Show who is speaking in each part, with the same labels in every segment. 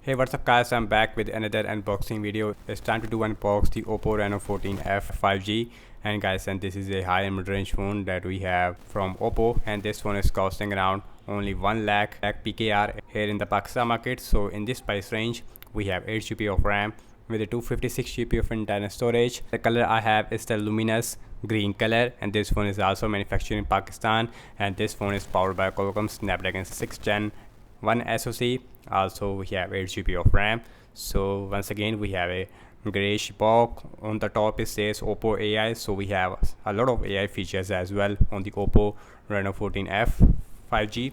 Speaker 1: Hey, what's up guys, I'm back with another unboxing video. It's time to do unbox the OPPO Reno 14F 5G. And guys, this is a high-end mid-range phone that we have from OPPO, and this phone is costing around only 1 lakh PKR here in the Pakistan market. So in this price range we have 8 GB of RAM with a 256 GB of internal storage. The color I have is the luminous green color, and this phone is also manufactured in Pakistan, and this phone is powered by Qualcomm Snapdragon 6 Gen 1 SoC. Also we have 8 GB of RAM. So once again we have a grayish box. On the top it says OPPO AI, so we have a lot of AI features as well on the OPPO Reno 14F 5G.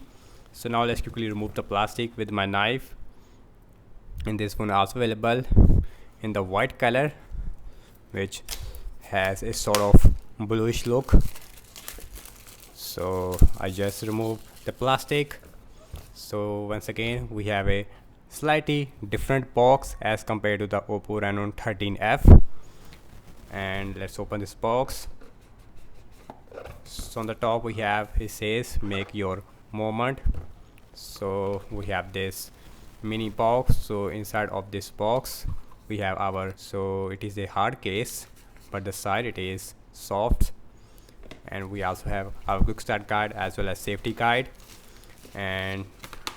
Speaker 1: So now let's quickly remove the plastic with my knife. And this one also available in the white color, which has a sort of bluish look. So I just remove the plastic. So once again we have a slightly different box as compared to the OPPO Reno 13F. And let's open this box. So on the top we have, it says make your moment. So we have this mini box. So inside of this box we have our, so it is a hard case but the side it is soft, and we also have our quick start guide as well as safety guide. And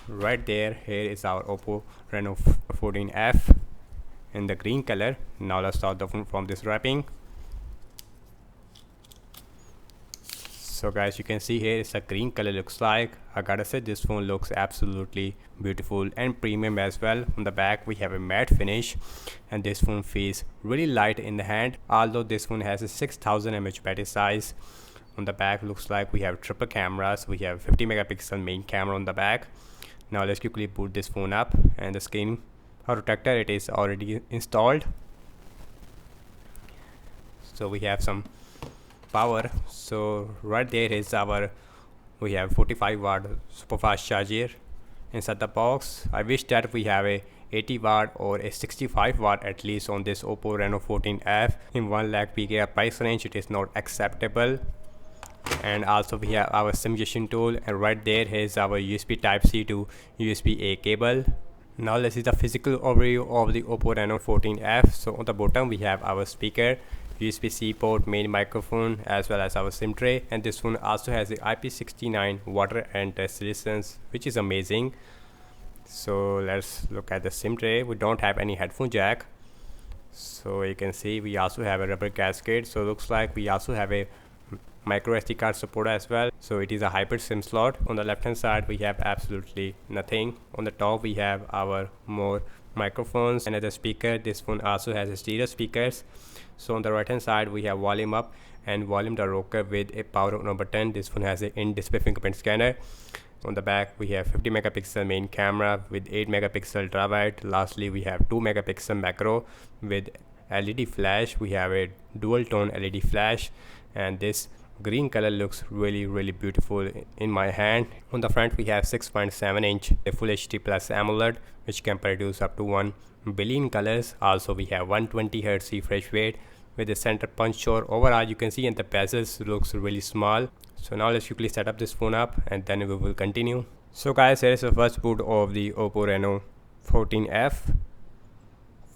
Speaker 1: right there, here is our OPPO Reno 14F in the green color. Now let's start the phone from this wrapping. So guys, you can see here it's a green color looks like. I gotta say this phone looks absolutely beautiful and premium as well. On the back we have a matte finish, and this phone feels really light in the hand, although this phone has a 6000 mAh battery size. On the back looks like we have triple cameras. We have 50 megapixel main camera on the back. Now let's quickly boot this phone up, and the screen protector, it is already installed. So we have some power. So right there is our, we have 45-watt super fast charger inside the box. I wish that we have a 80-watt or a 65-watt at least on this OPPO Reno 14F. In 1 lakh PKR price range it is not acceptable. And also we have our simulation tool, and right there is our USB type C to USB A cable. Now let's see the physical overview of the OPPO Reno 14F. So on the bottom we have our speaker, USB-C port, main microphone, as well as our SIM tray. And this one also has the IP69 water and dust resistance, which is amazing. So let's look at the SIM tray. We don't have any headphone jack. So you can see we also have a rubber gasket. So looks like we also have a micro SD card support as well. So it is a hybrid SIM slot. On the left hand side we have absolutely nothing. On the top we have our more microphones and as a speaker. This phone also has a stereo speakers. So on the right hand side we have volume up and volume down rocker with a power on button. This phone has an in-display fingerprint scanner. On the back we have 50 megapixel main camera with 8 megapixel ultra wide. Lastly we have 2 megapixel macro with LED flash. We have a dual tone LED flash, and this green color looks really beautiful in my hand. On the front we have 6.7 inch a full HD plus AMOLED, which can produce up to 1 billion colors. Also we have 120 Hz refresh rate with a center punch hole. Overall you can see, and the bezels looks really small. So now let's quickly set up this phone up and then we will continue. So guys, here is the first boot of the OPPO Reno 14F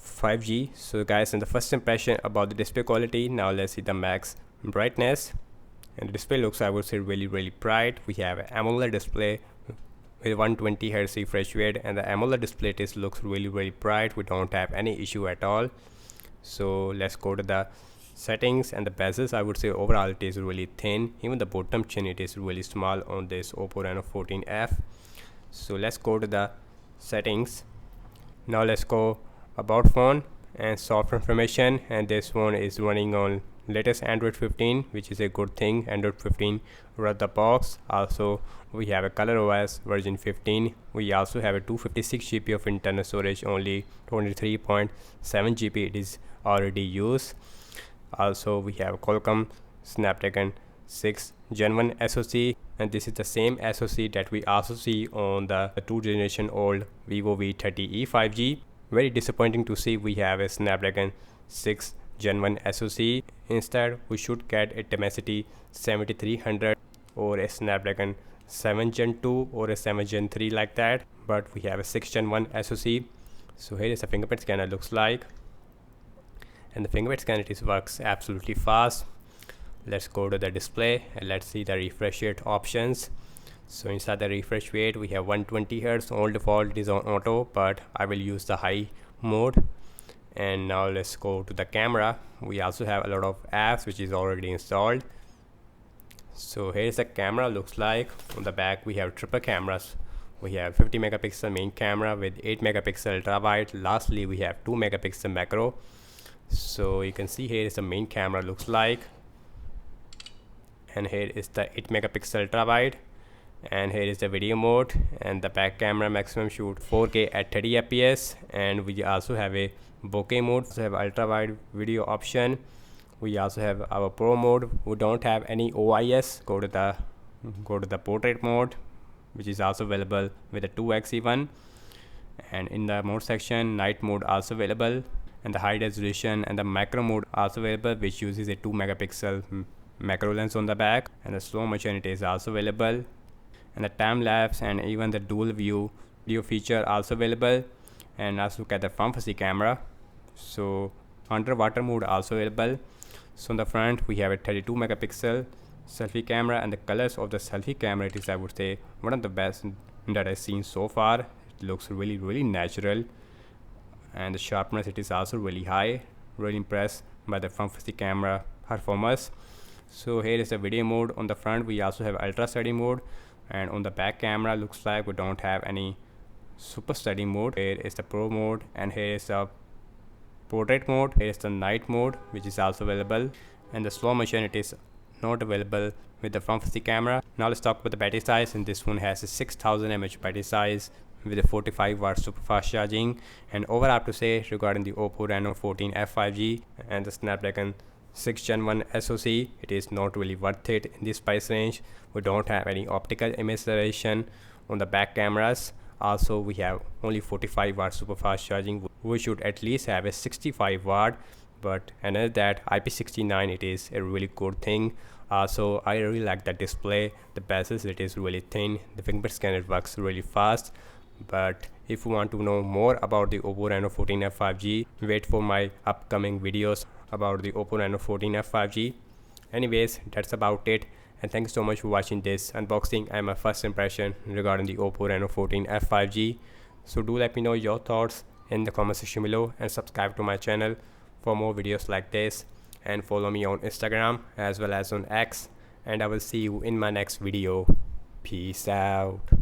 Speaker 1: 5G. So guys, in the first impression about the display quality, now let's see the max brightness. And the display looks, I would say, really bright. We have an AMOLED display with 120 Hz refresh rate, and the AMOLED display test looks really bright. We don't have any issue at all. So let's go to the settings. And the bezels, I would say overall it is really thin. Even the bottom chin, it is really small on this OPPO Reno 14F. So let's go to the settings. Now let's go about phone and software information, and this phone is running on latest Android 15, which is a good thing. Android 15 right out the box. Also we have a ColorOS version 15. We also have a 256 GB of internal storage, only 23.7 GB it is already used. Also we have Qualcomm Snapdragon 6 Gen 1 SoC, and this is the same SoC that we also see on the 2 generation old Vivo V30e 5G. Very disappointing to see we have a Snapdragon 6 Gen 1 SoC. Instead we should get a Dimensity 7300 or a Snapdragon 7 Gen 2 or a 7 Gen 3 like that, but we have a 6 Gen 1 SoC. So here is the fingerprint scanner looks like, and the fingerprint scanner works absolutely fast. Let's go to the display and let's see the refresh rate options. So inside the refresh rate we have 120 Hz. All default is on auto, but I will use the high mode. And now let's go to the camera. We also have a lot of apps which is already installed. So here's the camera looks like. On the back we have triple cameras. We have 50 megapixel main camera with 8 megapixel ultra wide. Lastly we have 2 megapixel macro. So you can see here is the main camera looks like, and here is the 8 megapixel ultra wide, and here is the video mode. And the back camera maximum shoot 4K at 30 fps, and we also have a bokeh mode. So have ultra wide video option. We also have our pro mode. We don't have any OIS. Go to the portrait mode, which is also available with a 2x even. And in the mode section, night mode also available, and the high resolution and the macro mode also available, which uses a 2 megapixel macro lens on the back, and the slow motion it is also available, and the time lapse and even the dual view video feature also available. And let's look at the front facing camera. So underwater mode also available. So on the front we have a 32 megapixel selfie camera, and the colors of the selfie camera, it is, I would say, one of the best that I've seen so far. It looks really natural, and the sharpness it is also really high. Really impressed by the front facing camera performance. So here is the video mode. On the front we also have ultra steady mode, and on the back camera looks like we don't have any super steady mode. Here is the pro mode, and here is the portrait mode. Here is the night mode, which is also available, and the slow motion it is not available with the front facing camera. Now let's talk about the battery size, and this one has a 6000 mAh battery size with a 45 watt super fast charging. And overall I have to say regarding the OPPO Reno 14F 5G and the Snapdragon 6 Gen 1 SoC, it is not really worth it in this price range. We don't have any optical image separation on the back cameras. Also we have only 45 watt super fast charging. We should at least have a 65 watt, but another that IP69 it is a really good thing. So I really like that display. The bezels it is really thin. The fingerprint scanner works really fast. But if you want to know more about the OPPO Reno 14F 5G, wait for my upcoming videos about the OPPO Reno 14F 5G. Anyways, that's about it, and thank you so much for watching this unboxing and my first impression regarding the OPPO Reno 14F 5G. So do let me know your thoughts in the comment section below, and subscribe to my channel for more videos like this, and follow me on Instagram as well as on X, and I will see you in my next video. Peace out.